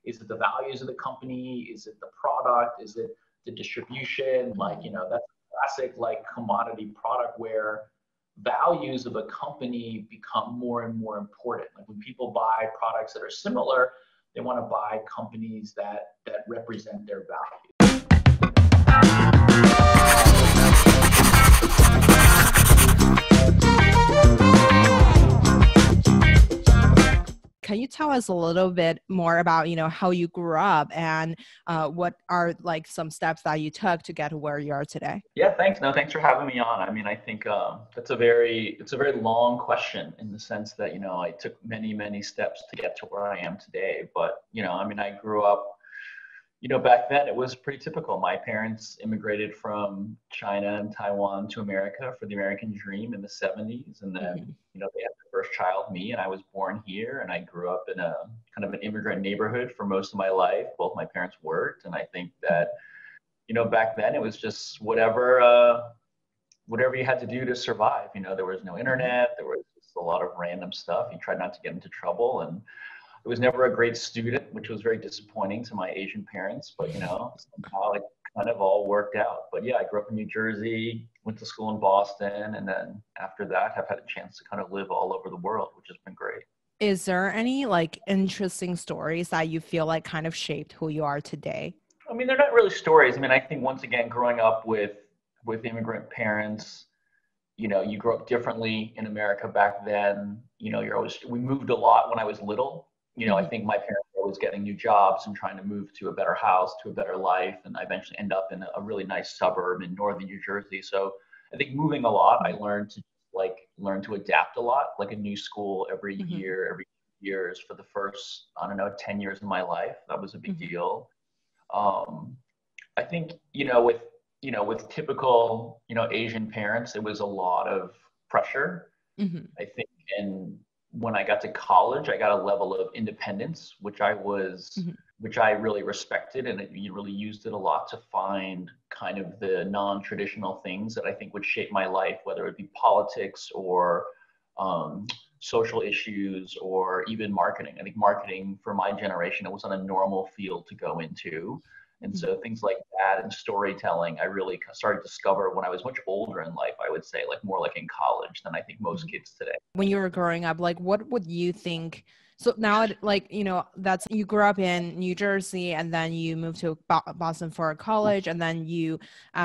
Is it the values of the company? Is it the product? Is it the distribution? Like, you know, that's a classic like commodity product where values of a company become more and more important. Like when people buy products that are similar, they want to buy companies that represent their values. Can you tell us a little bit more about, you know, how you grew up and what are like some steps that you took to get to where you are today? Yeah, thanks. No, thanks for having me on. I mean, I think it's a very long question in the sense that, you know, I took many steps to get to where I am today. But, you know, I mean, I grew up, you know, back then it was pretty typical. My parents immigrated from China and Taiwan to America for the American dream in the 70s. And then, you know, they had their first child, me, and I was born here. And I grew up in a kind of an immigrant neighborhood for most of my life. Both my parents worked. And I think that, you know, back then it was just whatever you had to do to survive. You know, there was no internet. There was just a lot of random stuff. You tried not to get into trouble. And I was never a great student, which was very disappointing to my Asian parents, but you know, somehow it kind of all worked out. But yeah, I grew up in New Jersey, went to school in Boston, and then after that have had a chance to kind of live all over the world, which has been great. Is there any like interesting stories that you feel like kind of shaped who you are today? I mean, they're not really stories. I mean, I think once again, growing up with immigrant parents, you know, you grew up differently in America back then. You know, we moved a lot when I was little. You know, I think my parents were always getting new jobs and trying to move to a better house, to a better life. And I eventually end up in a really nice suburb in northern New Jersey. So I think moving a lot, I learned to adapt a lot, like a new school every year, every years for the first, I don't know, 10 years of my life. That was a big deal. I think, with typical, you know, Asian parents, it was a lot of pressure. I think, and when I got to college, I got a level of independence, which I really respected, and you really used it a lot to find kind of the non-traditional things that I think would shape my life, whether it be politics or social issues or even marketing. I think marketing for my generation, it wasn't a normal field to go into. And so things like that and storytelling, I really started to discover when I was much older in life, I would say, like more like in college than I think most kids today. When you were growing up, like what would you think? So now, like, you know, that's, you grew up in New Jersey and then you moved to Boston for college, and then you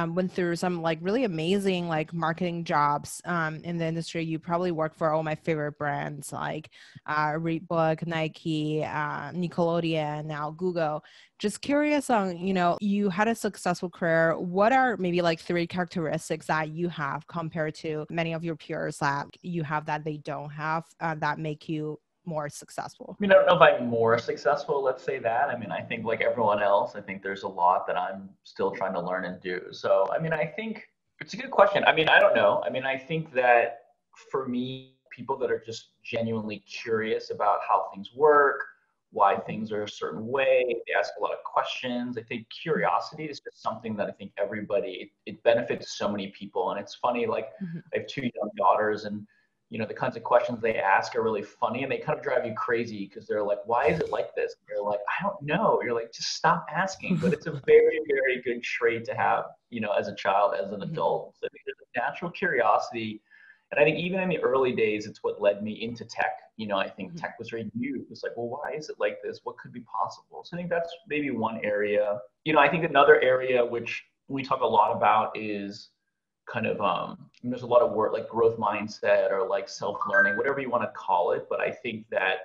went through some like really amazing like marketing jobs in the industry. You probably worked for all my favorite brands like Reebok, Nike, Nickelodeon, now Google. Just curious on, you know, you had a successful career. What are maybe like 3 characteristics that you have compared to many of your peers that you have that they don't have that make you more successful? I mean, I don't know if I'm more successful, let's say that. I mean, I think like everyone else, I think there's a lot that I'm still trying to learn and do. So, I mean, I think it's a good question. I mean, I don't know. I mean, I think that for me, people that are just genuinely curious about how things work, why things are a certain way, they ask a lot of questions. I think curiosity is just something that I think everybody, it benefits so many people. And it's funny, like I have 2 young daughters, and you know, the kinds of questions they ask are really funny, and they kind of drive you crazy because they're like, why is it like this? And you're like, I don't know. You're like, just stop asking. But it's a very good trait to have, you know, as a child, as an adult. So I think there's a natural curiosity. And I think even in the early days, it's what led me into tech. You know, I think tech was very new. It was like, well, why is it like this? What could be possible? So I think that's maybe one area. You know, I think another area which we talk a lot about is kind of, there's a lot of work like growth mindset or like self-learning, whatever you want to call it. But I think that,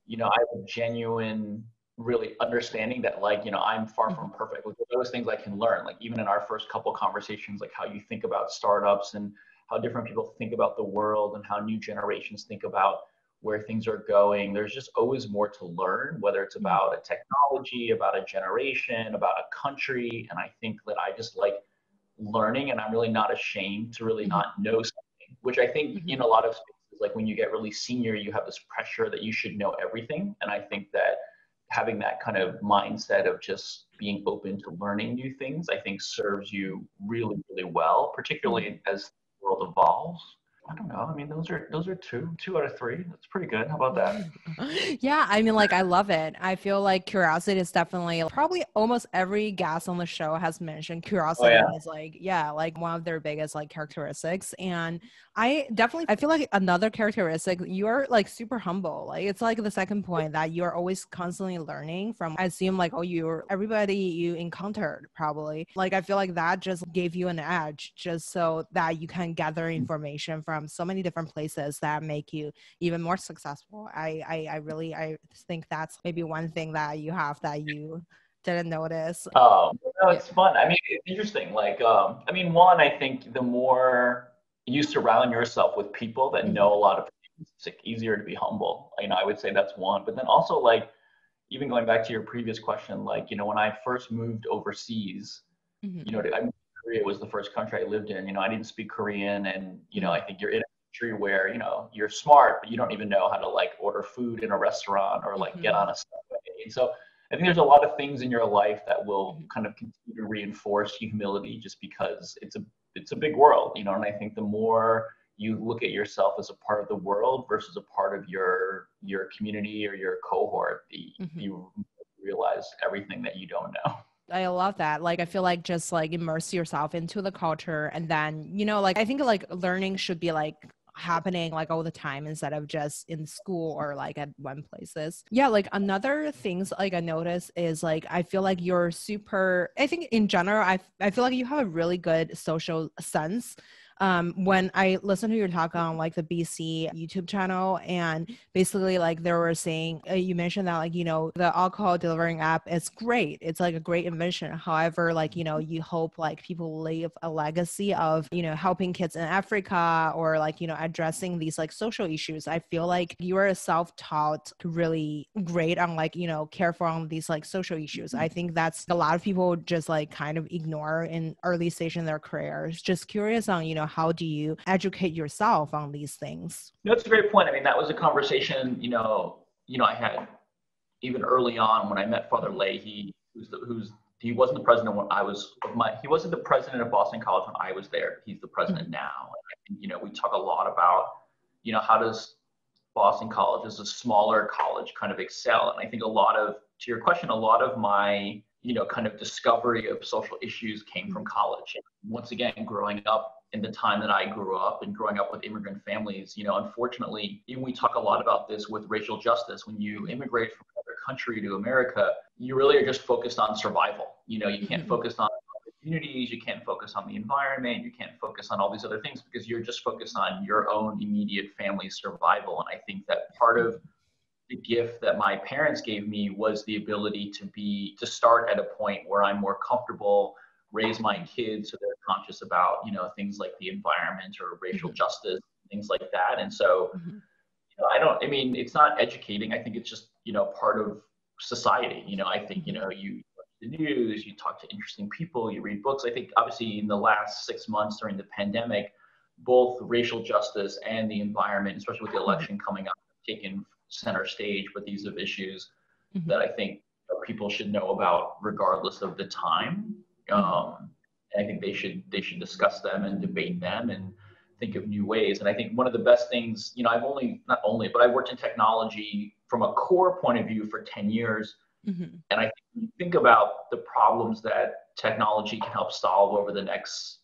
you know, I have a genuine really understanding that, like, you know, I'm far from perfect. Like, those things I can learn, like even in our first couple conversations, like how you think about startups and how different people think about the world and how new generations think about where things are going. There's just always more to learn, whether it's about a technology, about a generation, about a country. And I think that I just like learning, and I'm really not ashamed to really not know something, which I think in a lot of spaces, like when you get really senior, you have this pressure that you should know everything. And I think that having that kind of mindset of just being open to learning new things, I think serves you really well, particularly as the world evolves. I don't know. I mean, those are two out of three. That's pretty good. How about that? Yeah, I mean, like, I love it. I feel like curiosity is definitely probably almost every guest on the show has mentioned Oh curiosity yeah. is like, yeah, like one of their biggest like characteristics. And I feel like another characteristic, you're like super humble. Like, it's like the second point that you're always constantly learning from, I assume like, oh, you're everybody you encountered probably. Like, I feel like that just gave you an edge just so that you can gather information from so many different places that make you even more successful. I think that's maybe one thing that you have that you didn't notice. No, Yeah. it's fun. I mean, it's interesting. Like, I mean, one, I think the more you surround yourself with people that know a Hmm. lot of things, it's like easier to be humble. You know, I would say that's one. But then also, like, even going back to your previous question, like, when I first moved overseas, Hmm. Korea was the first country I lived in. I didn't speak Korean, and I Hmm. think you're in a country where you're smart, but you don't even know how to like order food in a restaurant or like get Hmm. on a subway. And so I think there's a lot of things in your life that will Hmm. kind of continue to reinforce humility, just because it's a big world, and I think the more you look at yourself as a part of the world versus a part of your community or your cohort, Hmm. you realize everything that you don't know. I love that. Like, I feel like just like immerse yourself into the culture. And then, like, I think like learning should be like happening like all the time instead of just in school or like at one places. Yeah. Like another things like I notice is like, I feel like you're super, I think in general, I feel like you have a really good social sense. When I listened to your talk on like the BC YouTube channel, and basically like they were saying, you mentioned that like, the alcohol delivering app is great. It's like a great invention. However, like, you hope like people leave a legacy of, helping kids in Africa or like, addressing these like social issues. I feel like you are self-taught really great on like, careful on these like social issues. I think that's a lot of people just like kind of ignore in early stage in their careers. Just curious on, how do you educate yourself on these things? That's a great point. I mean, that was a conversation, I had even early on when I met Father Leahy, he wasn't the president when I was he wasn't the president of Boston College when I was there. He's the president Mhm. now. And I think, we talk a lot about, how does Boston College as a smaller college kind of excel? And I think to your question, a lot of my, kind of discovery of social issues came from Mhm. college. And once again, growing up in the time that I grew up and growing up with immigrant families, unfortunately, even we talk a lot about this with racial justice. When you Mhm. immigrate from another country to America, you really are just focused on survival. You can't Mhm. focus on communities, you can't focus on the environment, you can't focus on all these other things because you're just focused on your own immediate family survival. And I think that part of Mhm. the gift that my parents gave me was the ability to start at a point where I'm more comfortable, raise my kids so they're conscious about, things like the environment or racial Mhm. justice, things like that. And so, Mhm. I mean, it's not educating. I think it's just, part of society. I think, Mhm. you watch the news, you talk to interesting people, you read books. I think obviously in the last 6 months during the pandemic, both racial justice and the environment, especially with the Mhm. election coming up, have taken center stage. But these are issues that Mhm. I think people should know about regardless of the time. Mhm. And I think they should discuss them and debate them and think of new ways. And I think one of the best things, I've only not only, but I've worked in technology from a core point of view for 10 years. Mhm. And I think when you think about the problems that technology can help solve over the next,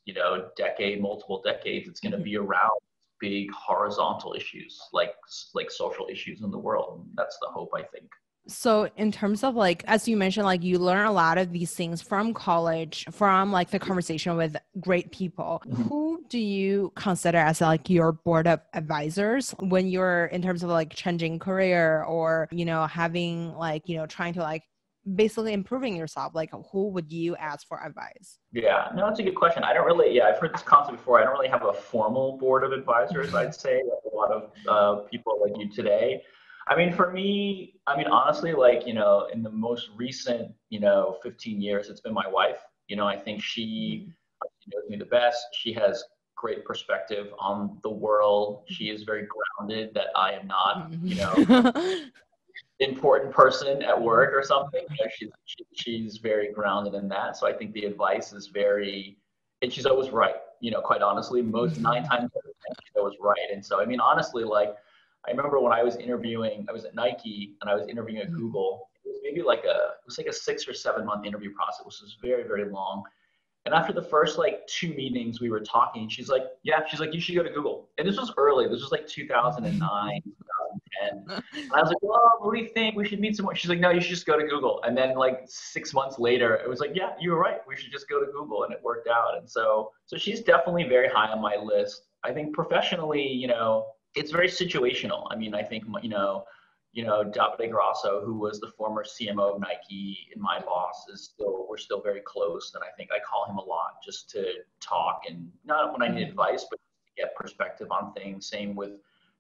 decade, multiple decades, it's going to Mhm. be around big horizontal issues like social issues in the world. And that's the hope, I think. So in terms of like, as you mentioned, like you learn a lot of these things from college, from like the conversation with great people. Mhm. Who do you consider as like your board of advisors when you're in terms of like changing career or, having like, trying to like basically improving yourself? Like who would you ask for advice? Yeah, no, that's a good question. I don't really, yeah, I've heard this concept before. I don't really have a formal board of advisors, I'd say, like a lot of people like you today. I mean, for me, I mean, honestly, like, in the most recent, 15 years, it's been my wife. I think she Mhm. knows me the best. She has great perspective on the world. She Mhm. is very grounded that I am not, some Mhm. important person at Mhm. work or something. She's very grounded in that. So I think the advice is very, and she's always right. Quite honestly, most nine Mhm. times out of that was right. And so, I mean, honestly, like, I remember when I was interviewing, I was at Nike and I was interviewing at Mhm. Google. It was maybe like a 6 or 7 month interview process, which was very, very long. And after the first like 2 meetings, we were talking. She's like, "Yeah," she's like, "You should go to Google." And this was early. This was like 2009, 2010. And I was like, "Well, what do you think? We should meet someone." She's like, "No, you should just go to Google." And then like 6 months later, it was like, "Yeah, you were right. We should just go to Google," and it worked out. And so she's definitely very high on my list. I think professionally, it's very situational. I mean, I think Davide Grasso, who was the former CMO of Nike and my boss, we're still very close. And I think I call him a lot just to talk, and not when I need Mhm. advice, but to get perspective on things. Same with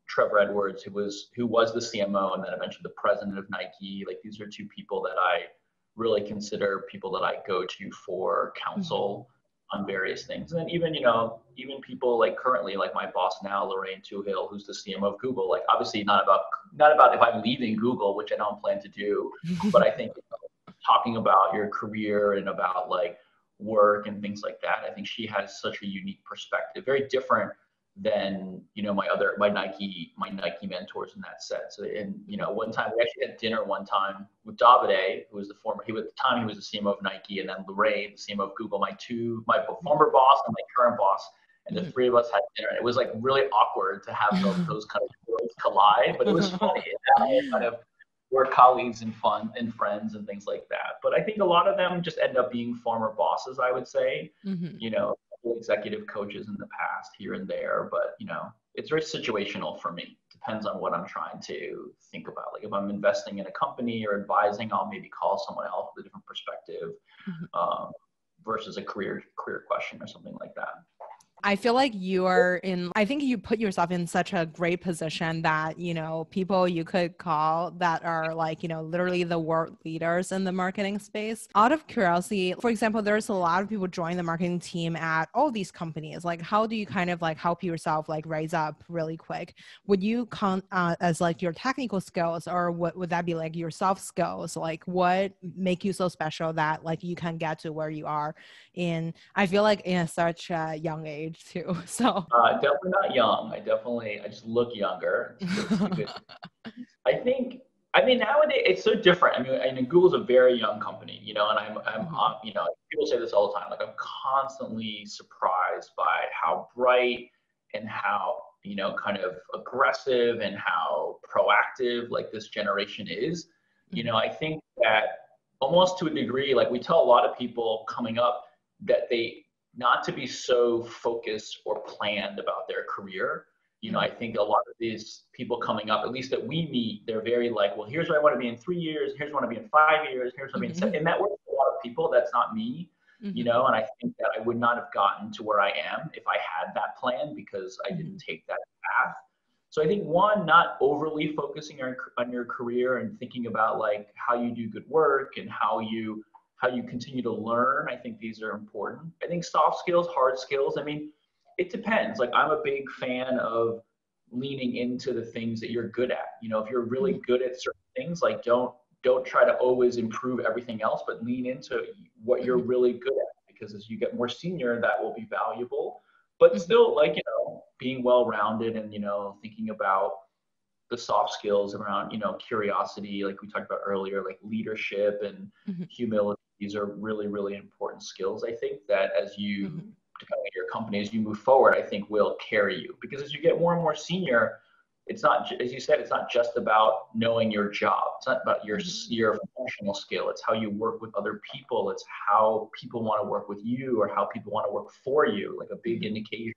Trevor Edwards, who was the CMO and then eventually the president of Nike. Like, these are two people that I really consider people that I go to for Mhm. counsel on various things. And then even people like currently, like my boss now, Lorraine Tuhill, who's the CMO of Google, like obviously not about if I'm leaving Google, which I don't plan to do, but I think talking about your career and about like work and things like that, I think she has such a unique perspective, very different than my Nike mentors in that sense. And one time we actually had dinner one time with Davide, who was at the time he was the CMO of Nike, and then Lorraine, the CMO of Google, my former boss and my current boss, and the Mhm. three of us had dinner. And it was like really awkward to have those kind of worlds collide, but it was funny. And kind of we're colleagues and fun and friends and things like that. But I think a lot of them just end up being former bosses, I would say, Mhm. you know, executive coaches in the past here and there. But, it's very situational for me. Depends on what I'm trying to think about. Like if I'm investing in a company or advising, I'll maybe call someone else with a different perspective, Mhm. um, versus a career question or something like that. I feel like I think you put yourself in such a great position that, people you could call that are like, literally the world leaders in the marketing space. Out of curiosity, for example, there's a lot of people join the marketing team at all these companies. Like, how do you kind of like help yourself like rise up really quick? Would you count as like your technical skills, or what would that be like your soft skills? Like, what make you so special that like you can get to where you are in, I feel like, in such a young age too. So Definitely not young. I just look younger. It's the good. I think, I mean, nowadays it's so different. I mean, Google's a very young company, and Mhm. people say this all the time. Like, I'm constantly surprised by how bright and how, kind of aggressive and how proactive like this generation is. Mhm. I think that almost to a degree, like we tell a lot of people coming up that they not to be so focused or planned about their career. I Mhm. think a lot of these people coming up, at least that we meet, they're very like, well, here's where I want to be in 3 years. Here's where I want to be in 5 years. Here's what I mean. Mhm. And that works for a lot of people. That's not me, Mhm. and I think that I would not have gotten to where I am if I had that plan because I didn't Mhm. take that path. So I think one, not overly focusing on your career and thinking about like how you do good work and how you continue to learn. I think these are important. I think soft skills, hard skills. I mean, it depends. Like, I'm a big fan of leaning into the things that you're good at. If you're really Mhm. good at certain things, like don't try to always improve everything else, but lean into what you're Mhm. really good at, because as you get more senior, that will be valuable. But Mhm. still, like, being well rounded and thinking about the soft skills around curiosity, like we talked about earlier, like leadership and Mhm. humility. These are really, really important skills, I think, that as you, Mhm. depending on your company, as you move forward, I think will carry you, because as you get more and more senior, it's not, as you said, it's not just about knowing your job. It's not about your Mhm. your functional skill. It's how you work with other people. It's how people want to work with you or how people want to work for you. Like, a big Mhm. indication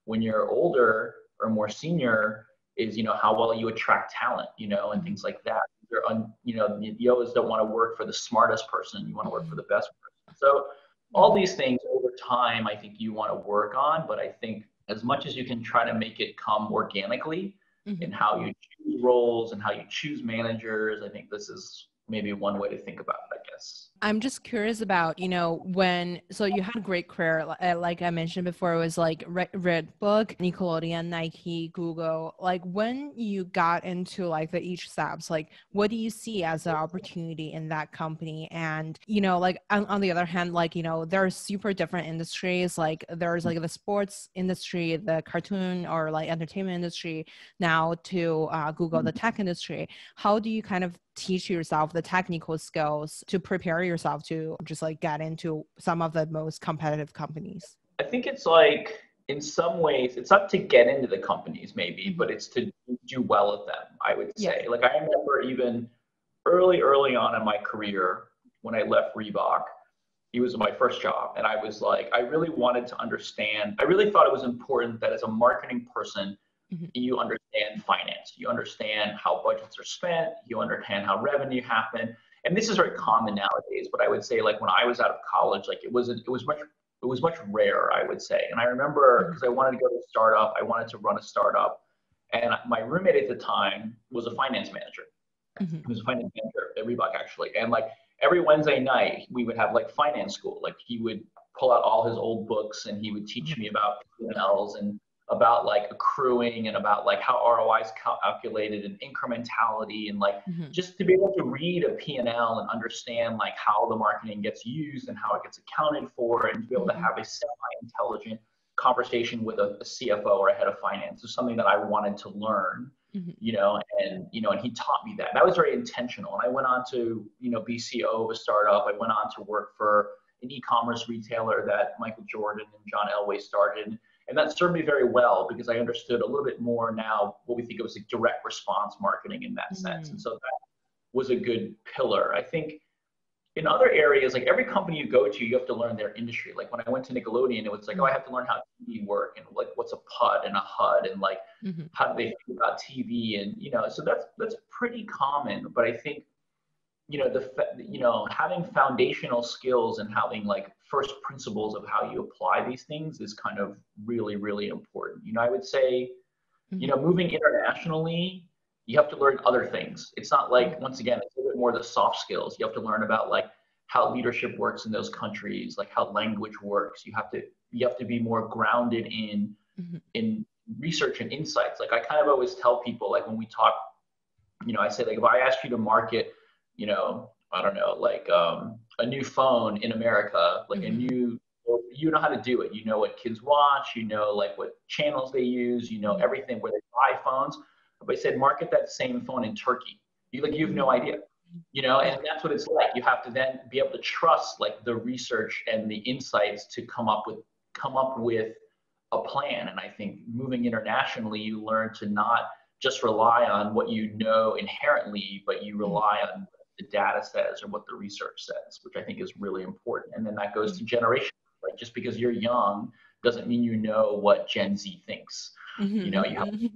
when you're older or more senior is, how well you attract talent, and Mhm. things like that. You always don't want to work for the smartest person. You want to work for Mhm. the best person. So all Mhm. these things over time, I think you want to work on, but I think as much as you can try to make it come organically in Mhm. how you choose roles and how you choose managers, I think this is maybe one way to think about it, I guess. I'm just curious about, so you had a great career. Like I mentioned before, it was like Redbook, Nickelodeon, Nike, Google. Like when you got into like the each steps, like what do you see as an opportunity in that company? And, like on the other hand, like, there are super different industries. Like there's like the sports industry, the cartoon or like entertainment industry, now to Google, the tech industry. How do you kind of teach yourself the technical skills to prepare yourself to just like get into some of the most competitive companies? I think it's like, in some ways, it's not to get into the companies maybe, Mm-hmm. but it's to do well at them, I would Yeah. say. Like I remember even early on in my career when I left Reebok, it was my first job. And I was like, I really wanted to understand, I really thought it was important that as a marketing person, Mm-hmm. you understand finance, you understand how budgets are spent, you understand how revenue happen. And this is very common nowadays, but I would say like when I was out of college, like it was much rarer, I would say. And I remember because I wanted to go to a startup, I wanted to run a startup. And my roommate at the time was a finance manager. Mm-hmm. He was a finance manager at Reebok actually. And like every Wednesday night, we would have like finance school. Like he would pull out all his old books and he would teach me about P&Ls and about like accruing and about like how ROI is calculated and incrementality and like Mm-hmm. just to be able to read a P&L and understand like how the marketing gets used and how it gets accounted for and to be able to Mm-hmm. have a semi-intelligent conversation with a CFO or a head of finance is something that I wanted to learn, Mm-hmm. and he taught me that. That was very intentional. And I went on to, be CEO of a startup. I went on to work for an e-commerce retailer that Michael Jordan and John Elway started. And that served me very well because I understood a little bit more now what we think of as like direct response marketing in that sense. And so that was a good pillar. I think in other areas, like every company you go to, you have to learn their industry. Like when I went to Nickelodeon, it was like, oh, I have to learn how TV work and like what's a PUD and a HUD and like Mm-hmm. how do they think about TV and so that's pretty common. But I think having foundational skills and having like first principles of how you apply these things is kind of really really important. I would say Mm-hmm. moving internationally, you have to learn other things. It's not like, once again, it's a bit more the soft skills. You have to learn about like how leadership works in those countries, like how language works. You have to be more grounded Mm-hmm. in research and insights. Like I kind of always tell people, like when we talk, I say like if I asked you to market, I don't know, like a new phone in America, like a Mm-hmm. new you know how to do it. You know what kids watch, like what channels they use, everything where they buy phones. If I said market that same phone in Turkey, you have no idea. Yeah. And that's what it's like. You have to then be able to trust like the research and the insights to come up with a plan. And I think moving internationally, you learn to not just rely on what you know inherently, but you Mm-hmm. rely on the data says or what the research says, which I think is really important. And then that goes Mm-hmm. to generation. Like just because you're young doesn't mean you know what Gen Z thinks. You have Mm-hmm.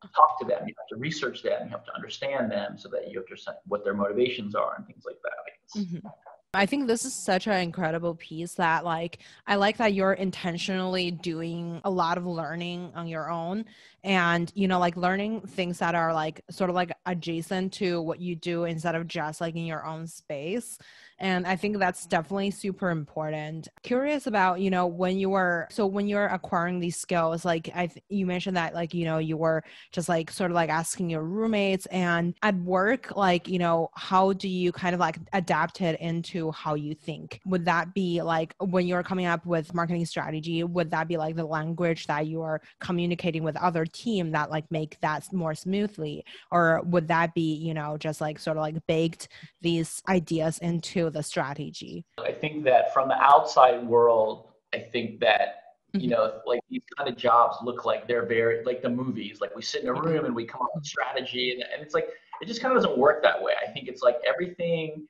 to talk to them, you have to research them, you have to understand them so that you understand what their motivations are and things like that, I guess. Mm-hmm. I think this is such an incredible piece that like I like that you're intentionally doing a lot of learning on your own and like learning things that are like sort of like adjacent to what you do instead of just like in your own space. And I think that's definitely super important. Curious about, when you're acquiring these skills, like you mentioned that like, you were just like sort of like asking your roommates and at work, like, how do you kind of like adapt it into how you think? Would that be like when you're coming up with marketing strategy, would that be like the language that you are communicating with other team that like make that more smoothly? Or would that be, just like sort of like baked these ideas into the strategy? I think that from the outside world, I think that Mhm. like these kind of jobs look like they're very like the movies. Like we sit in a Yeah. room and we come up with strategy, and it's like it just kind of doesn't work that way. I think it's like everything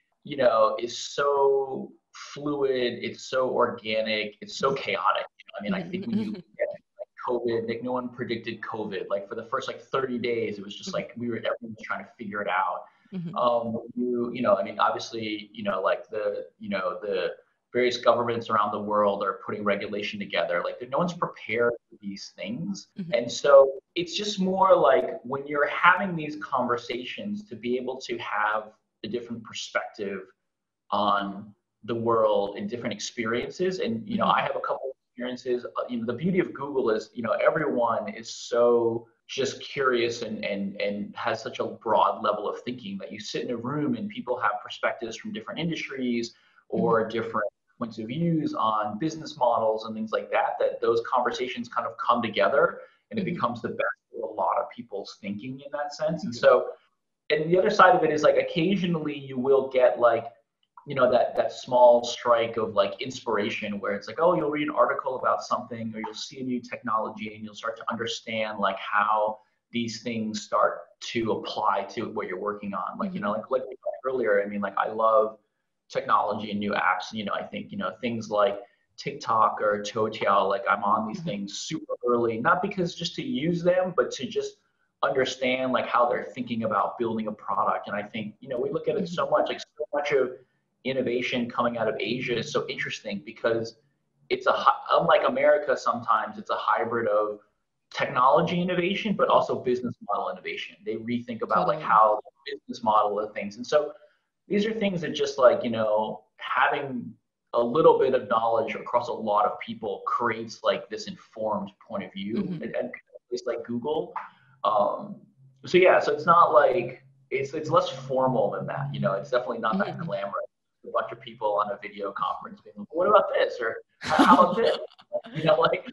is so fluid, it's so organic, it's so chaotic. I think when you Mhm. get COVID, like no one predicted COVID. Like for the first like 30 days, it was just like everyone was trying to figure it out. Mhm. Obviously, like the various governments around the world are putting regulation together. Like no one's prepared for these things. Mhm. And so it's just more like when you're having these conversations to be able to have a different perspective on the world in different experiences. And, you know, I have a couple of experiences. You know, the beauty of Google is, you know, everyone is so just curious and has such a broad level of thinking that you sit in a room and people have perspectives from different industries or different points of views on business models and things like that, that those conversations kind of come together and it becomes the best of a lot of people's thinking in that sense. And so, and the other side of it is like occasionally you will get like, you know, that small strike of like inspiration where it's like, oh, you'll read an article about something or you'll see a new technology and you'll start to understand like how these things start to apply to what you're working on. Like, you know, like we talked earlier, I mean, like I love technology and new apps. You know, I think, you know, things like TikTok or Toutiao, like I'm on these things super early, not because just to use them, but to just understand like how they're thinking about building a product. And I think, you know, we look at it so much, like so much of innovation coming out of Asia is so interesting because it's unlike America, sometimes it's a hybrid of technology innovation, but also business model innovation. They rethink about like how the business model of things. And so these are things that just like, you know, having a little bit of knowledge across a lot of people creates like this informed point of view at a place like Google. So yeah, so it's not like, it's less formal than that. You know, it's definitely not that glamorous. A bunch of people on a video conference being like, what about this? Or how about this? You know, like,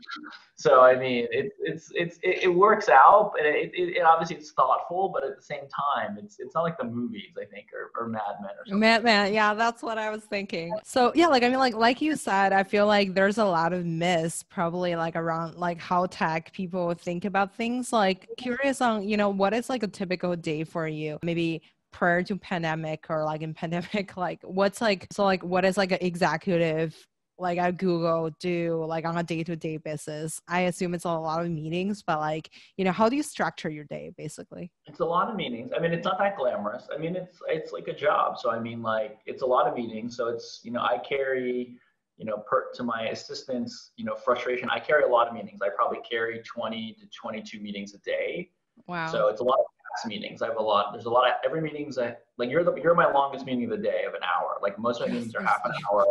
so I mean, it works out, but it obviously it's thoughtful, but at the same time, it's not like the movies, I think, or Mad Men or something. Mad Men, yeah, that's what I was thinking. So yeah, like I mean, like you said, I feel like there's a lot of myths probably like around like how tech people think about things. Like curious on, you know, what is like a typical day for you? Maybe prior to pandemic or like in pandemic, like what's like, so like what is like an executive like at Google do like on a day-to-day basis? I assume it's a lot of meetings, but like, you know, how do you structure your day basically? It's a lot of meetings. I mean, it's not that glamorous. I mean, it's like a job. So I mean, like it's a lot of meetings. So it's, you know, I carry, you know, to my assistants, you know, frustration. I carry a lot of meetings. I probably carry 20 to 22 meetings a day. Wow. So it's a lot of meetings. I have a lot. There's a lot of every meetings that like you're my longest meeting of the day of an hour. Like most of my meetings are half an hour.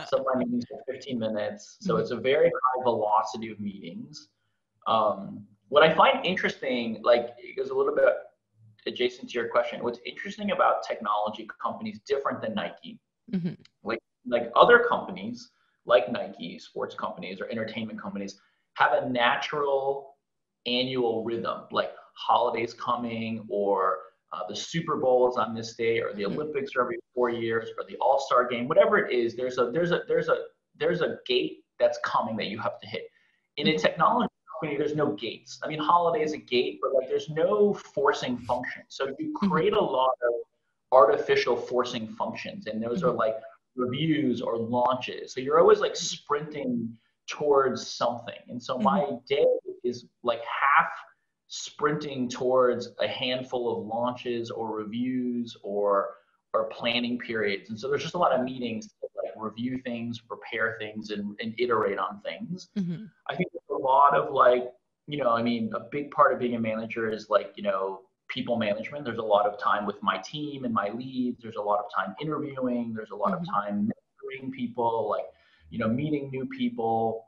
Some of my meetings are 15 minutes. So it's a very high velocity of meetings. What I find interesting, like it goes a little bit adjacent to your question. What's interesting about technology companies different than Nike, like other companies like Nike, sports companies or entertainment companies have a natural annual rhythm, like holidays coming or the Super Bowl is on this day or the Olympics are every 4 years or the All-Star game, whatever it is, there's a gate that's coming that you have to hit. In a technology company, there's no gates. I mean, holiday is a gate, but like there's no forcing function. So you create a lot of artificial forcing functions, and those are like reviews or launches. So you're always like sprinting towards something. And so my day is like half sprinting towards a handful of launches or reviews or planning periods. And so there's just a lot of meetings to like review things, prepare things, and iterate on things. I think there's a lot of like, you know, I mean, a big part of being a manager is like, you know, people management. There's a lot of time with my team and my leads. There's a lot of time interviewing. There's a lot of time mentoring people, like, you know, meeting new people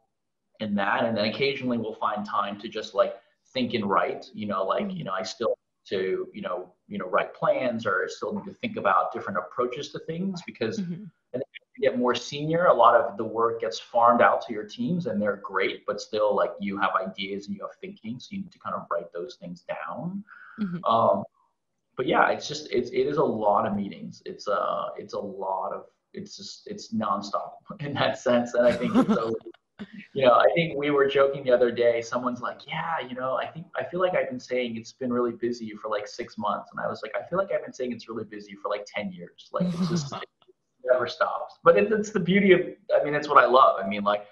and that. And then occasionally we'll find time to just like think and write, you know, like, you know, I still to, you know, write plans or still need to think about different approaches to things because I think as you get more senior, a lot of the work gets farmed out to your teams and they're great, but still like you have ideas and you have thinking. So you need to kind of write those things down. But yeah, it is a lot of meetings. It's a lot of, it's nonstop in that sense. And I think it's so, you know, I think we were joking the other day, someone's like, yeah, you know, I feel like I've been saying it's been really busy for like 6 months. And I was like, I feel like I've been saying it's really busy for like 10 years. Like it's just, it never stops. But it's the beauty of, I mean, it's what I love. I mean, like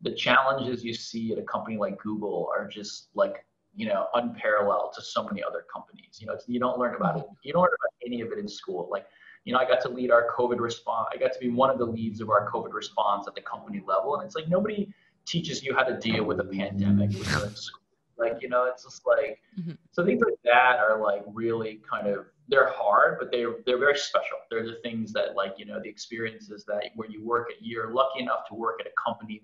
the challenges you see at a company like Google are just like, you know, unparalleled to so many other companies. You know, you don't learn about it. You don't learn about any of it in school. Like, you know, I got to lead our COVID response. I got to be one of the leads of our COVID response at the company level. And it's like, nobody teaches you how to deal with a pandemic when you're in school. Like, you know, it's just like, so things like that are like really kind of they're hard, but they're very special. They're the things that, like, you know, the experiences that where you're lucky enough to work at a company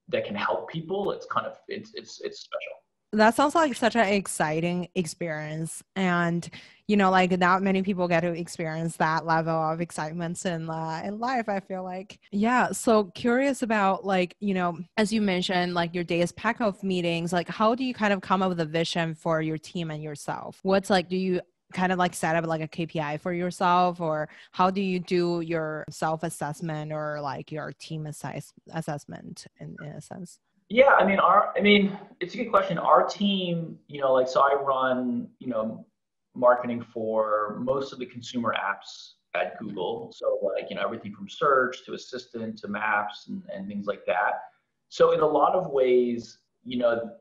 that can help people. It's kind of it's special. That sounds like such an exciting experience. And, you know, like not many people get to experience that level of excitement in life, I feel like. Yeah. So curious about, like, you know, as you mentioned, like your day is packed of meetings, like how do you kind of come up with a vision for your team and yourself? What's like, do you kind of like set up like a KPI for yourself, or how do you do your self-assessment or like your team assessment in a sense? Yeah, I mean, it's a good question. Our team, you know, like, so I run, you know, marketing for most of the consumer apps at Google. So, like, you know, everything from search to assistant to maps and things like that. So in a lot of ways, you know,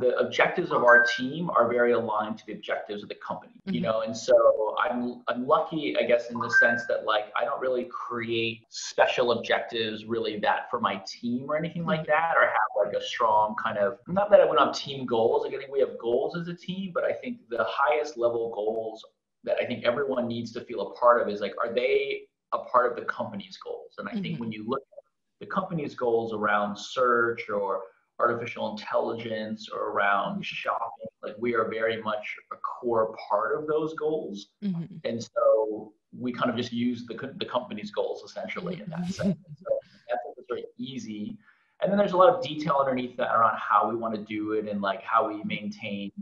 the objectives of our team are very aligned to the objectives of the company, you Mhm. know, and so I'm lucky, I guess, in the sense that, like, I don't really create special objectives really that for my team or anything like Mhm. that, or have like a strong kind of, not that I would have team goals. Like, I think we have goals as a team, but I think the highest level goals that I think everyone needs to feel a part of is, like, are they a part of the company's goals? And I think when Mhm. you look at the company's goals around search or artificial intelligence or around shopping, like, we are very much a core part of those goals. Mhm. And so we kind of just use the company's goals essentially in that sense. Mhm. So that's very easy. And then there's a lot of detail underneath that around how we want to do it, and like how we maintain,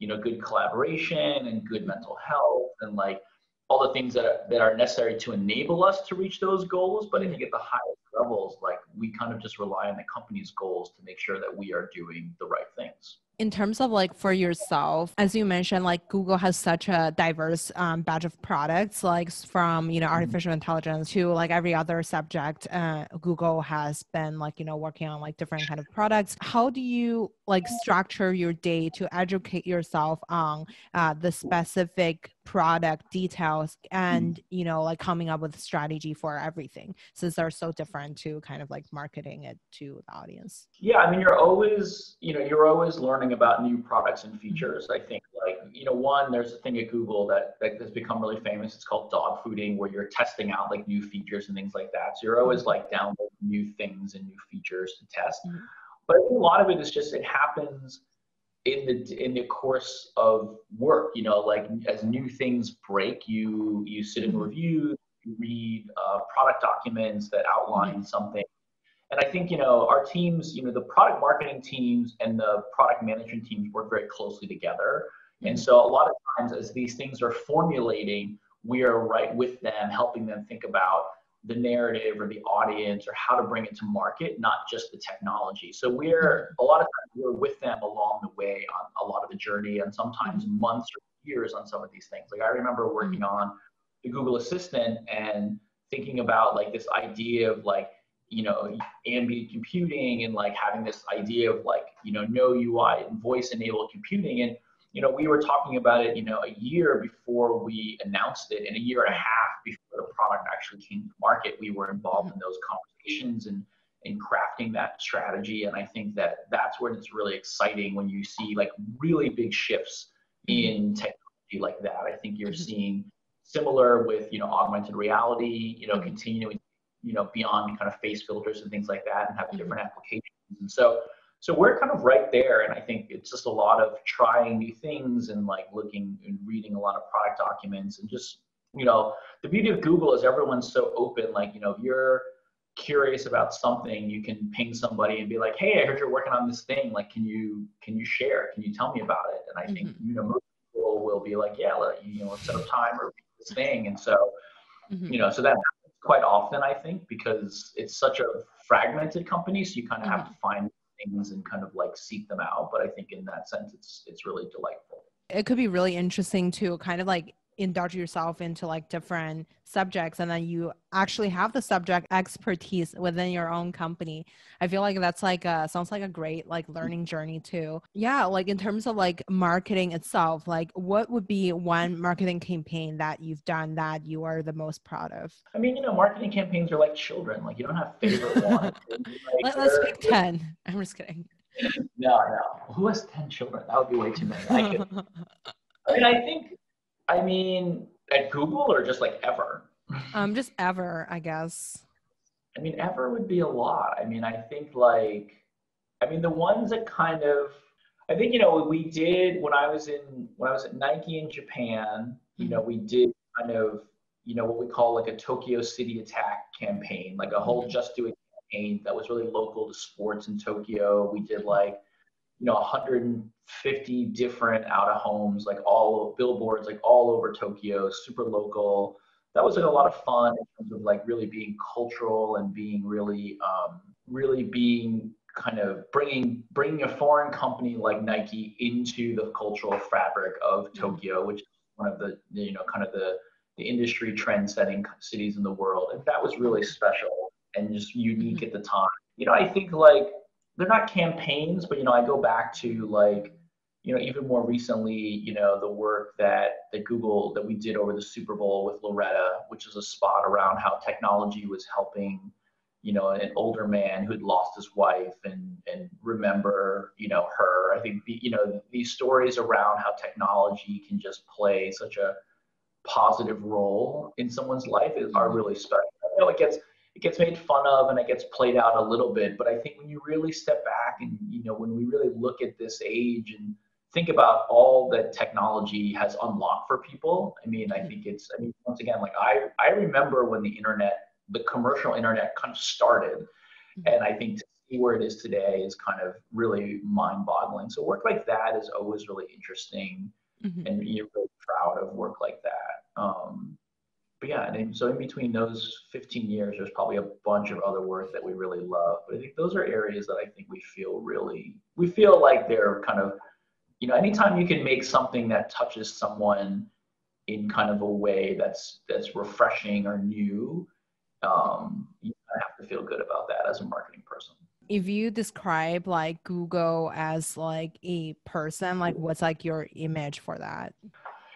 you know, good collaboration and good mental health, and like all the things that are necessary to enable us to reach those goals. But I think Mhm. at the highest levels, like, we kind of just rely on the company's goals to make sure that we are doing the right things. In terms of like for yourself, as you mentioned, like Google has such a diverse batch of products, like from, you know, Mhm. artificial intelligence to like every other subject. Google has been like, you know, working on like different kind of products. How do you like structure your day to educate yourself on the specific product details and, you know, like coming up with strategy for everything, since they're so different to kind of like marketing it to the audience? Yeah, I mean, you're always, you know, you're always learning about new products and Mhm. features. I think, like, you know, one, there's a thing at Google that has become really famous. It's called dog fooding, where you're testing out like new features and things like that. So you're always like downloading new things and new features to test. Mhm. But I think a lot of it is just, it happens in the course of work. You know, like, as new things break, you sit in Mhm. reviews, you read product documents that Mhm. outline something. And I think, you know, our teams, you know, the product marketing teams and the product management teams work very closely together. And Mhm. so a lot of times, as these things are formulating, we are right with them, helping them think about the narrative or the audience or how to bring it to market, not just the technology. So we're, Mhm. a lot of times, we're with them along the way on a lot of the journey, and sometimes Mhm. months or years on some of these things. Like, I remember working Mhm. on the Google Assistant and thinking about like this idea of, like, you know, ambient computing, and like having this idea of, like, you know, no UI and voice enabled computing. And, you know, we were talking about it, you know, a year before we announced it, and a year and a half before the product actually came to market. We were involved Mhm. in those conversations and in crafting that strategy. And I think that that's when it's really exciting, when you see like really big shifts Mhm. in technology like that. I think you're Mhm. seeing similar with, you know, augmented reality, you know, Mhm. continuing, you know, beyond kind of face filters and things like that, and have Mhm. different applications. And so we're kind of right there. And I think it's just a lot of trying new things and like looking and reading a lot of product documents, and just, you know, the beauty of Google is everyone's so open. Like, you know, if you're curious about something, you can ping somebody and be like, hey, I heard you're working on this thing. Like, can you share? Can you tell me about it? And I think, Mhm. you know, most people will be like, yeah, you know, let's set up time or read this thing. And so, you Mhm. know, so that happens quite often, I think, because it's such a fragmented company. So you kind of have to Mhm. find things and kind of like seek them out. But I think in that sense, it's really delightful. It could be really interesting to kind of like indulge yourself into like different subjects, and then you actually have the subject expertise within your own company. I feel like that's like sounds like a great like learning journey too. Yeah, like in terms of like marketing itself, like what would be one marketing campaign that you've done that you are the most proud of? I mean, you know, marketing campaigns are like children. Like, you don't have favorite one. Like, Let's pick 10. I'm just kidding. no, no. Who has 10 children? That would be way too many. I could. I mean, I think. I mean, at Google or just like ever? Just ever, I guess. I mean, ever would be a lot. I mean, I think like, I mean, the ones that kind of, I think, we did when I was at Nike in Japan, Hmm. we did kind of, what we call like a Tokyo City Attack campaign, like a whole Hmm. Just Do It campaign that was really local to sports in Tokyo. We did like, 150 different out of homes, like all billboards, like all over Tokyo, super local. That was like a lot of fun in terms of like really being cultural and being really being kind of bringing a foreign company like Nike into the cultural fabric of Hmm. Tokyo, which is one of the kind of the industry trend setting cities in the world. And that was really special and just unique Hmm. at the time. I think like they're not campaigns, but I go back to like, even more recently, the work that Google that we did over the Super Bowl with Loretta, which is a spot around how technology was helping, an older man who'd lost his wife and remember, her. I think these stories around how technology can just play such a positive role in someone's life are Hmm. really special. I know it gets made fun of and it gets played out a little bit, but I think when you really step back and when we really look at this age and think about all that technology has unlocked for people, I mean, I think once again, like I remember when the commercial internet kind of started, Hmm. and I think to see where it is today is kind of really mind-boggling. So work like that is always really interesting, Hmm. and you're really proud of work like that. But yeah, and so in between those 15 years, there's probably a bunch of other work that we really love. But I think those are areas that I think we feel like they're kind of, anytime you can make something that touches someone in kind of a way that's refreshing or new, you kind of have to feel good about that as a marketing person. If you describe like Google as like a person, like what's like your image for that?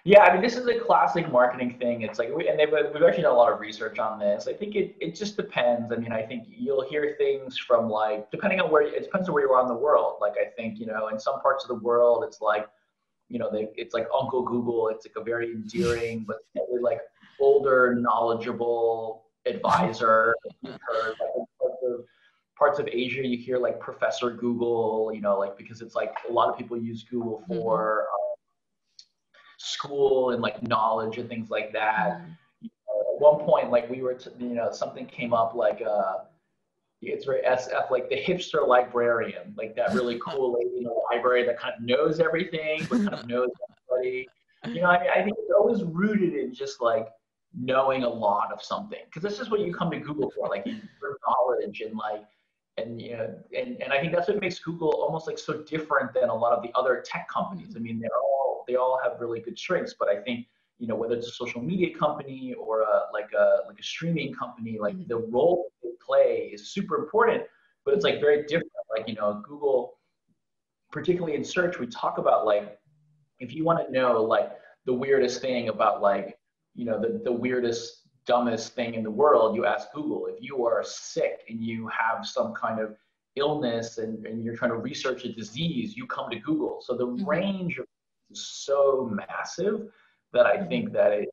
Yeah, I mean, this is a classic marketing thing. It's like, we've actually done a lot of research on this. I think it just depends. I mean, I think you'll hear things from like, depending on it depends on where you are in the world. Like, I think, in some parts of the world, it's like, it's like Uncle Google. It's like a very endearing, but really like older, knowledgeable advisor. You've heard like in parts of Asia, you hear like Professor Google, like because it's like a lot of people use Google Hmm. for school and like knowledge and things like that. Hmm. At one point, like something came up like it's very SF, like the hipster librarian, like that really cool lady in the library that kind of knows everything, but kind of knows everybody. I think it's always rooted in just like knowing a lot of something, because this is what you come to Google for, like for knowledge and like, and I think that's what makes Google almost like so different than a lot of the other tech companies. I mean, they all have really good strengths, but I think whether it's a social media company or like a streaming company, like the role they play is super important, but it's like very different. Like Google, particularly in search, we talk about like if you want to know like the weirdest thing about like the weirdest dumbest thing in the world, you ask Google. If you are sick and you have some kind of illness and you're trying to research a disease, you come to Google. So the Hmm. range is so massive that I think Hmm. that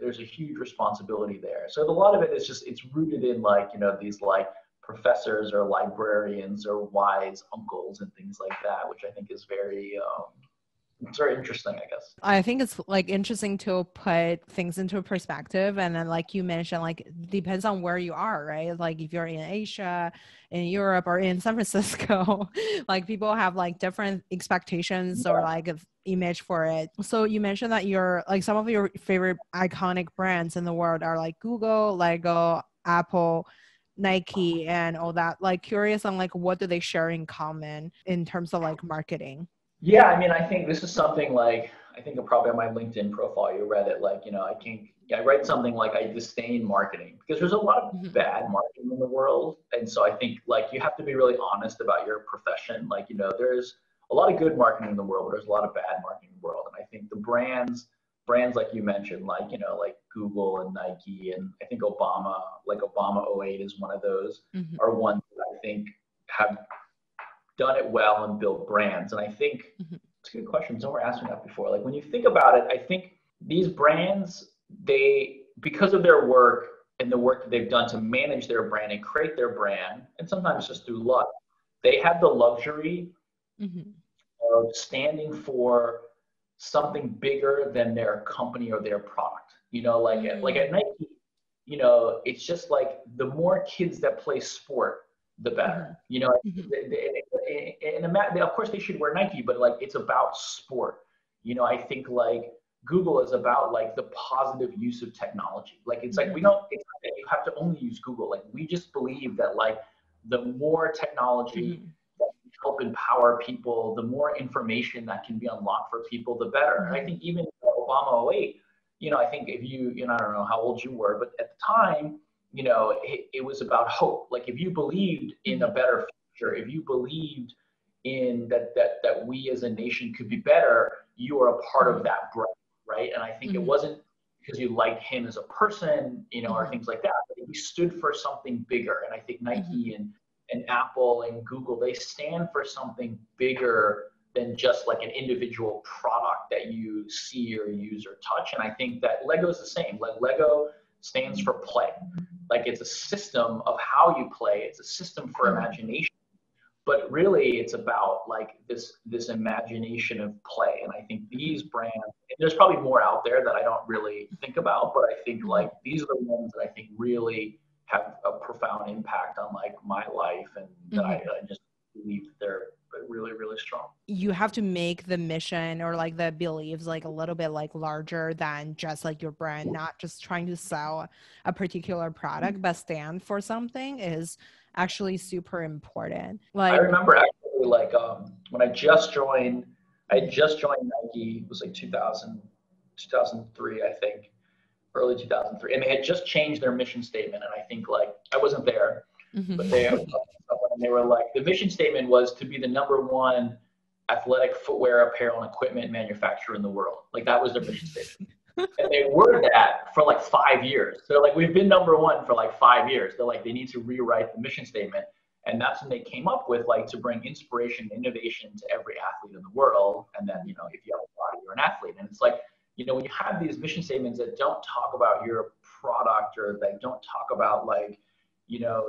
there's a huge responsibility there. So a lot of it is just it's rooted in like these like professors or librarians or wise uncles and things like that, which I think is very it's very interesting, I guess. I think it's like interesting to put things into perspective. And then, like you mentioned, like depends on where you are, right? Like if you're in Asia, in Europe, or in San Francisco, like people have like different expectations or like of image for it. So you mentioned that your like some of your favorite iconic brands in the world are like Google, Lego, Apple, Nike, and all that. Like curious on like what do they share in common in terms of like marketing? Yeah, I mean, I think this is something like I think probably on my LinkedIn profile you read it. Like, I can't. Yeah, I write something like I disdain marketing because there's a lot of Mhm. bad marketing in the world, and so I think like you have to be really honest about your profession. Like, there's a lot of good marketing in the world, but there's a lot of bad marketing in the world, and I think the brands like you mentioned, like like Google and Nike, and I think Obama '08 is one of those, Mhm. are ones that I think have done it well and built brands. And I think Mhm. it's a good question. Someone asked me that before. Like when you think about it, I think these brands, because of their work and the work that they've done to manage their brand and create their brand, and sometimes just through luck, they have the luxury Mm-hmm. of standing for something bigger than their company or their product. Like at Nike, it's just like the more kids that play sport, the better. Mm-hmm. Mm-hmm. Of course they should wear Nike, but like it's about sport. I think like Google is about like the positive use of technology. Like it's like we Mm-hmm. don't. It's not that you have to only use Google. Like we just believe that like the more technology Mm-hmm. that can help empower people, the more information that can be unlocked for people, the better. And I Mm-hmm. think even Obama '08, I think if I don't know how old you were, but at the time, it was about hope. Like if you believed in a Mm-hmm. better future, if you believed in that we as a nation could be better, you are a part of Mm-hmm. that brand, right? And I think it Mm-hmm. wasn't because you liked him as a person, or Mm-hmm. things like that. But he stood for something bigger. And I think Mm-hmm. Nike and Apple and Google, they stand for something bigger than just like an individual product that you see or use or touch. And I think that Lego is the same. Like Lego stands for play. Like it's a system of how you play. It's a system for Mm-hmm. imagination. But really, it's about like this imagination of play. And I think these brands, and there's probably more out there that I don't really think about, but I think Mm-hmm. like these are the ones that I think really have a profound impact on like my life, and that Mm-hmm. I just believe that they're really, really strong. You have to make the mission or like the beliefs like a little bit like larger than just like your brand, not just trying to sell a particular product, but stand for something is actually super important. I Like, remember actually like when I mhm, just joined Nike. It was like 2000, 2003, I think, early 2003, and they had just changed their mission statement. And I think like I wasn't there, but mhm. they were like the mission statement was to be the number one athletic footwear, apparel, and equipment manufacturer in the world. Like that was their mission statement. And they were that for like 5 years. So like we've been number one for like 5 years. They're like they need to rewrite the mission statement, and that's when they came up with like to bring inspiration and innovation to every athlete in the world. And then if you have a body, you're an athlete. And it's like when you have these mission statements that don't talk about your product or they don't talk about like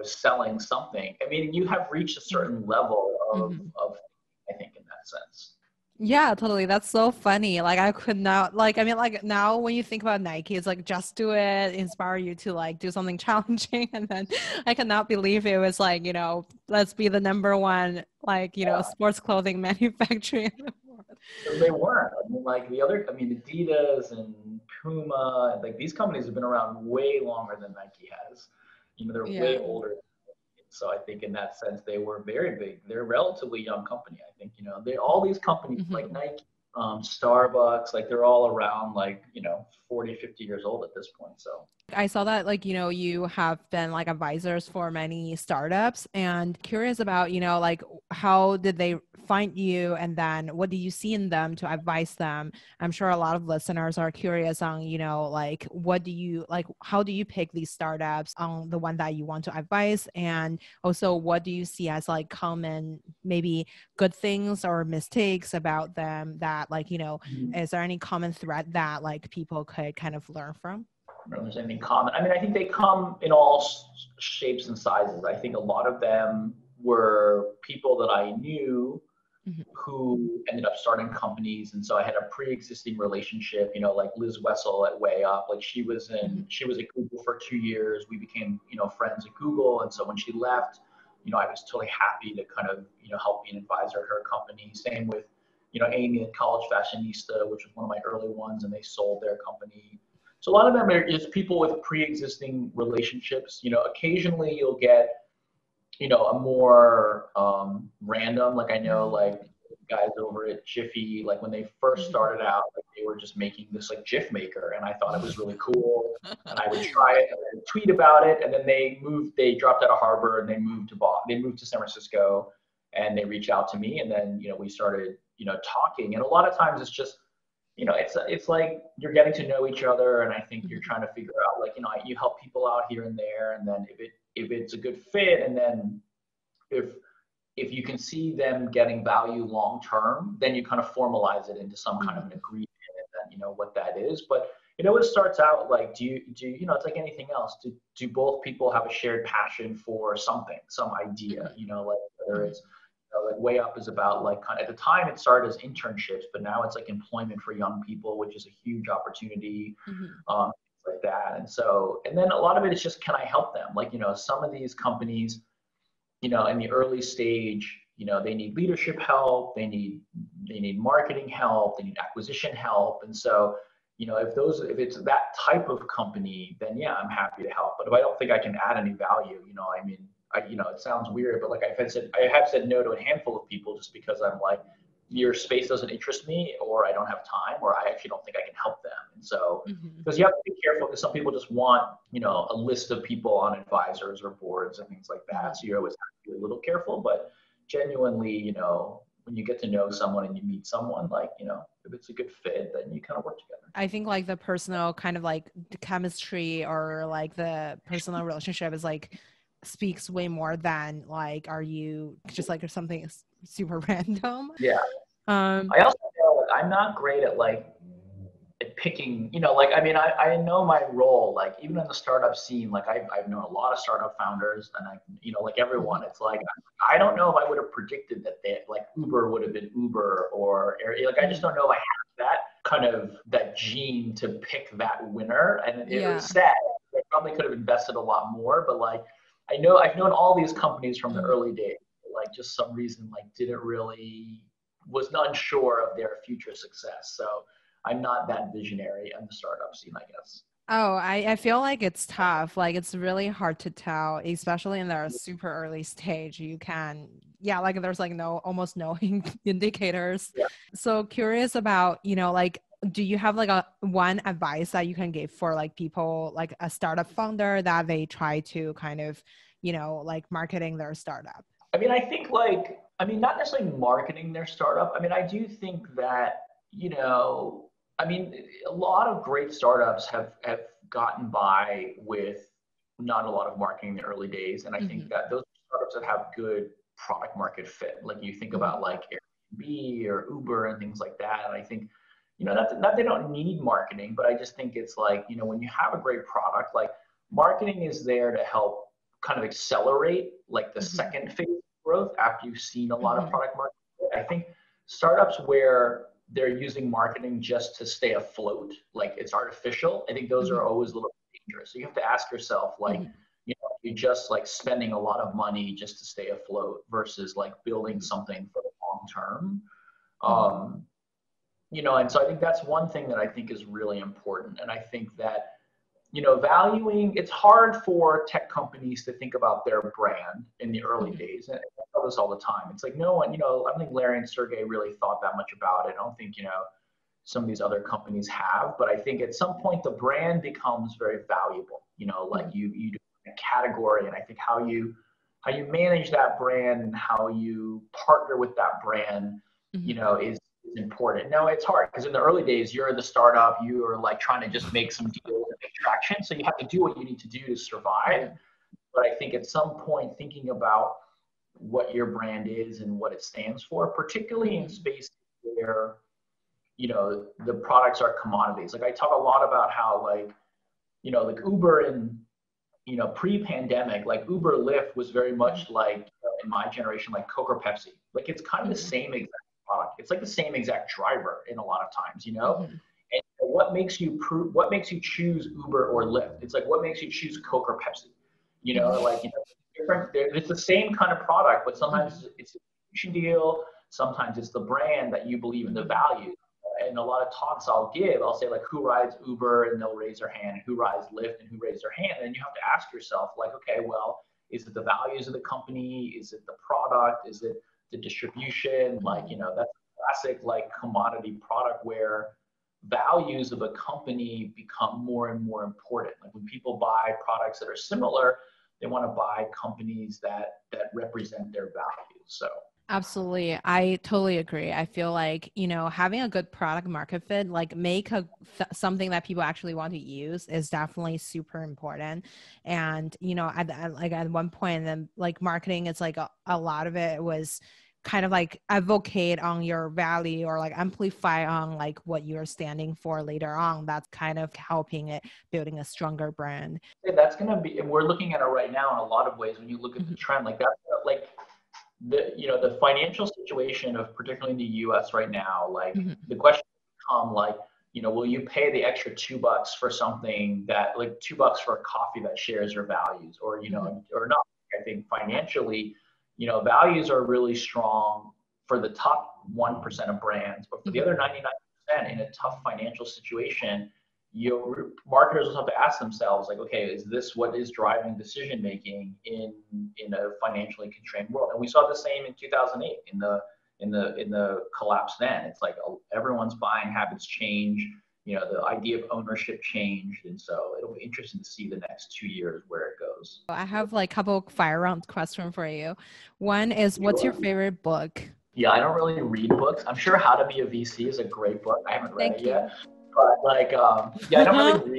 selling something. I mean, you have reached a certain level Mhm. of I think in that sense. Yeah, totally. That's so funny. Like I could not like I mean like now when you think about Nike, it's like just do it, inspire you to like do something challenging. And then I cannot believe it was like, let's be the number one like, Yeah. sports clothing manufacturer in the world. Because they weren't. I mean, like Adidas and Puma, like these companies have been around way longer than Nike has. They're way Yeah. older. So I think in that sense, they were very big. They're a relatively young company. I think, all these companies like Mhm. Nike, Starbucks, like they're all around like, 40, 50 years old at this point. So I saw that like, you have been like advisors for many startups and curious about, like how did they find you and then what do you see in them to advise them? I'm sure a lot of listeners are curious on, like what do you like, how do you pick these startups on the one that you want to advise? And also what do you see as like common, maybe good things or mistakes about them that like, is there any common thread that like people could kind of learn from? I don't know if there's anything common. I mean, I think they come in all shapes and sizes. I think a lot of them were people that I knew Mhm. who ended up starting companies, and so I had a pre-existing relationship. Like Liz Wessel at Way Up, like Mhm. she was at Google for 2 years. We became friends at Google, and so when she left, I was totally happy to kind of help be an advisor at her company. Same with Amy at College Fashionista, which was one of my early ones, and they sold their company. So a lot of them are just people with pre-existing relationships. Occasionally you'll get a more random, like I know like guys over at Jiffy, like when they first Mhm. started out, like they were just making this like GIF maker, and I thought it was really cool, and I would try it and tweet about it, and then they dropped out of Harbor and they moved to San Francisco, and they reached out to me, and then we started talking, and a lot of times it's just it's like you're getting to know each other, and I think you're Mhm. trying to figure out like you help people out here and there, and then if it's a good fit, and then if if you can see them getting value long term, then you kind of formalize it into some kind of an Mhm. agreement, and then what that is. But it always starts out like, it's like anything else. Do both people have a shared passion for something, some idea, like whether it's, like Way Up is about like at the time it started as internships, but now it's like employment for young people, which is a huge opportunity. Like that. And then a lot of it is just, can I help them? Like, some of these companies, in the early stage, they need leadership help, they need marketing help, they need acquisition help. And so, if it's that type of company, then yeah, I'm happy to help. But if I don't think I can add any value, it sounds weird, but like I have said no to a handful of people just because I'm like, your space doesn't interest me, or I don't have time, or I actually don't think I can help them. And so, because you have to be careful, because some people just want, a list of people on advisors or boards and things like that. So you always have to be a little careful, but genuinely, when you get to know someone and you meet someone, like, if it's a good fit, then you kind of work together. I think like the personal kind of like the chemistry or like the personal relationship is like speaks way more than like, are you just like, or something super random. Yeah. I also know I'm not great at like at picking, I know my role, like even in the startup scene, like I've known a lot of startup founders, and like everyone, it's like, I don't know if I would have predicted that like Uber would have been Uber, or like, I just don't know if I have that kind of that gene to pick that winner. And it was sad. I probably could have invested a lot more, but like, I've known all these companies from the early days, like just some reason, like was unsure of their future success. So I'm not that visionary in the startup scene, I guess. Oh, I feel like it's tough. Like it's really hard to tell, especially in their super early stage. You can, like there's like almost no indicators. Yeah. So curious about, like, do you have like one advice that you can give for like people, like a startup founder that they try to kind of, like marketing their startup? I think not necessarily marketing their startup. I do think that, a lot of great startups have gotten by with not a lot of marketing in the early days. And I think that those startups that have good product market fit, like you think about like Airbnb or Uber and things like that. And I think, not they don't need marketing, but I just think it's like, when you have a great product, like marketing is there to help kind of accelerate like the second phase of growth after you've seen a lot of product market fit. I think startups where they're using marketing just to stay afloat, like it's artificial, I think those are always a little dangerous. So you have to ask yourself, like, you're just like spending a lot of money just to stay afloat versus like building something for the long term. And so I think that's one thing that I think is really important. And I think that, valuing, it's hard for tech companies to think about their brand in the early days. And I tell this all the time. It's like, no one, I don't think Larry and Sergey really thought that much about it. I don't think, some of these other companies have, but I think at some point the brand becomes very valuable, like you do a category. And I think how you manage that brand and how you partner with that brand, is important. No, it's hard because in the early days, you're the startup, you are like trying to just make some deals and make traction. So you have to do what you need to do to survive. But I think at some point, thinking about what your brand is and what it stands for, particularly in spaces where, the products are commodities. Like I talk a lot about how like Uber and, pre-pandemic, like Uber Lyft was very much like, in my generation, like Coke or Pepsi. Like it's kind of the same exact product. It's like the same exact driver in a lot of times, And what makes you choose Uber or Lyft? It's like, what makes you choose Coke or Pepsi? Different. It's the same kind of product, but sometimes it's a distribution deal. Sometimes it's the brand that you believe in the value. And a lot of talks I'll say like, who rides Uber, and they'll raise their hand, and who rides Lyft, and who raise their hand. And you have to ask yourself, like, okay, well, is it the values of the company? Is it the product? Is it the distribution? Like, that's a classic like commodity product where values of a company become more and more important. Like when people buy products that are similar, they want to buy companies that represent their values. So absolutely. I totally agree. I feel like, having a good product market fit, like make something that people actually want to use is definitely super important. And, at one point, then like marketing, it's like a lot of it was kind of like advocate on your value or like amplify on like what you're standing for later on, that's kind of helping it building a stronger brand. That's going to be, and we're looking at it right now in a lot of ways. When you look at the trend, like that, like the financial situation of particularly in the US right now, like the question become like, will you pay the extra $2 for something that like $2 for a coffee that shares your values or, or not? I think financially, values are really strong for the top 1% of brands, but for the other 99% in a tough financial situation, marketers will have to ask themselves, like, okay, is this what is driving decision making in a financially constrained world? And we saw the same in 2008 in the collapse. Then it's like everyone's buying habits change. The idea of ownership changed, and so it'll be interesting to see the next 2 years where it goes. I have like a couple of fire round questions for you. One is, what's your favorite book? Yeah, I don't really read books. I'm sure How to Be a VC is a great book. I haven't read it yet, but like, yeah, I don't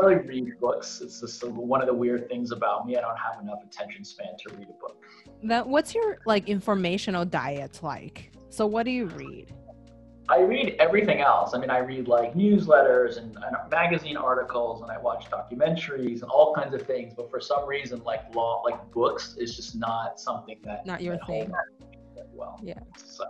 really read books. It's just one of the weird things about me. I don't have enough attention span to read a book. What's your like informational diet like? So what do you read? I read everything else. I mean, I read like newsletters and magazine articles, and I watch documentaries and all kinds of things. But for some reason, like books is just not something that not your thing. Well, yeah. So.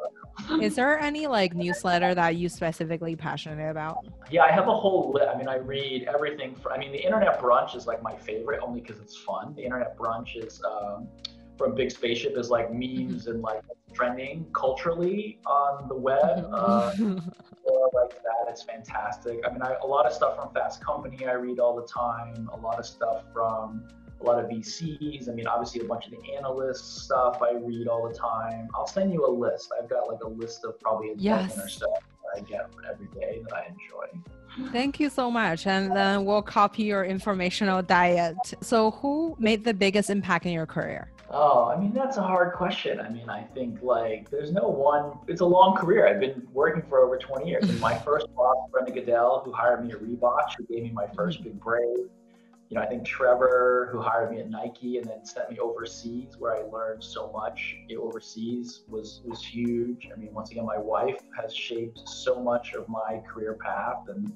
Is there any like newsletter that you specifically passionate about? Yeah, I have a whole list. I mean, I read everything. The Internet Brunch is like my favorite, only because it's fun. The Internet Brunch is from Big Spaceship is like memes and like trending culturally on the web. Or like that, it's fantastic. I mean, a lot of stuff from Fast Company I read all the time. A lot of stuff from a lot of VCs. I mean, obviously a bunch of the analyst stuff I read all the time. I'll send you a list. I've got like a list of probably a dozen or so that I get every day that I enjoy. Thank you so much. And then we'll copy your informational diet. So who made the biggest impact in your career? Oh, I mean, that's a hard question. I mean, I think like there's no one, it's a long career. I've been working for over 20 years. And my first boss, Brenda Goodell, who hired me at Reebok, who gave me my first big break. I think Trevor, who hired me at Nike and then sent me overseas, where I learned so much overseas, was huge. I mean, once again, my wife has shaped so much of my career path. And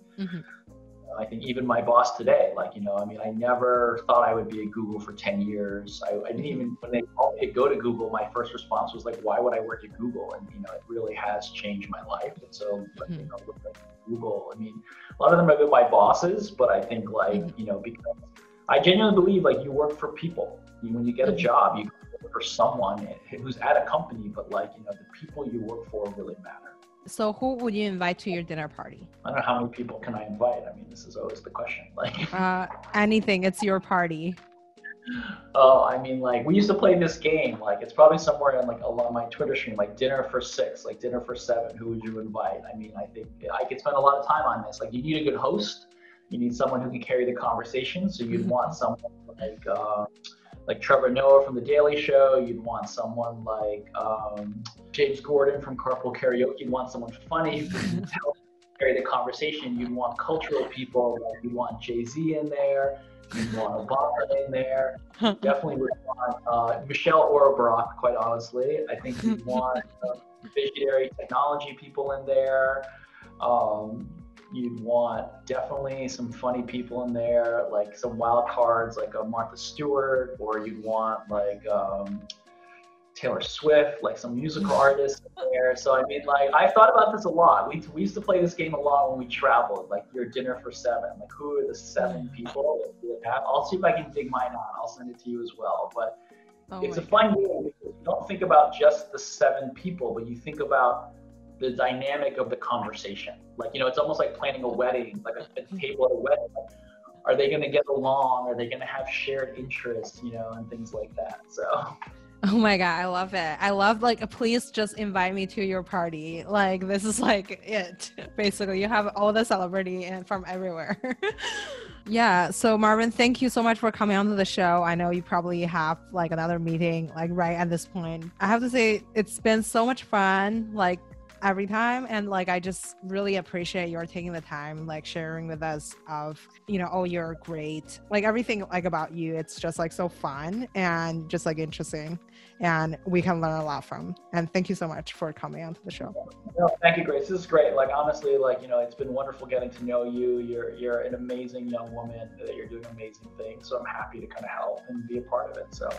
I think even my boss today, like, I mean, I never thought I would be at Google for 10 years. I didn't even, when they called me to go to Google, my first response was like, why would I work at Google? And, it really has changed my life. And so, look at Google. I mean, a lot of them have been my bosses, but I think like, because I genuinely believe like you work for people. When you get a job, you work for someone who's at a company, but like, the people you work for really matter. So who would you invite to your dinner party? I don't know how many people can I invite. I mean, this is always the question. Like anything, it's your party. Oh, I mean, like we used to play this game. Like it's probably somewhere on like along my Twitter stream, like dinner for 6, like dinner for 7. Who would you invite? I mean, I think I could spend a lot of time on this. Like you need a good host. You need someone who can carry the conversation. So you'd want someone like Trevor Noah from The Daily Show. You'd want someone like James Gordon from Carpool Karaoke. You'd want someone funny who can carry the conversation. You'd want cultural people. Like you'd want Jay-Z in there. You'd want Obama in there. You definitely would want Michelle or Barack, quite honestly. I think you'd want visionary technology people in there. You'd want definitely some funny people in there, like some wild cards like Martha Stewart, or you'd want like Taylor Swift, like some musical artists in there. So I mean, like I've thought about this a lot. We used to play this game a lot when we traveled, like your dinner for 7. Like who are the 7 people that you would have? I'll see if I can dig mine out. I'll send it to you as well. But it's a fun game because you don't think about just the 7 people, but you think about the dynamic of the conversation. Like, it's almost like planning a wedding, like a table at a wedding. Like, are they going to get along? Are they going to have shared interests, and things like that. So. Oh my God, I love it. I love like, please just invite me to your party. Like, this is like it. Basically, you have all the celebrity and from everywhere. Yeah. So Marvin, thank you so much for coming onto the show. I know you probably have like another meeting like right at this point. I have to say it's been so much fun. Like, every time. And like, I just really appreciate your taking the time, like sharing with us of, you know, oh, you're great. Like everything like about you, it's just like so fun and just like interesting. And we can learn a lot from. And thank you so much for coming onto the show. No, thank you, Grace. This is great. Like honestly, like it's been wonderful getting to know you. You're an amazing young woman. That you're doing amazing things. So I'm happy to kind of help and be a part of it. So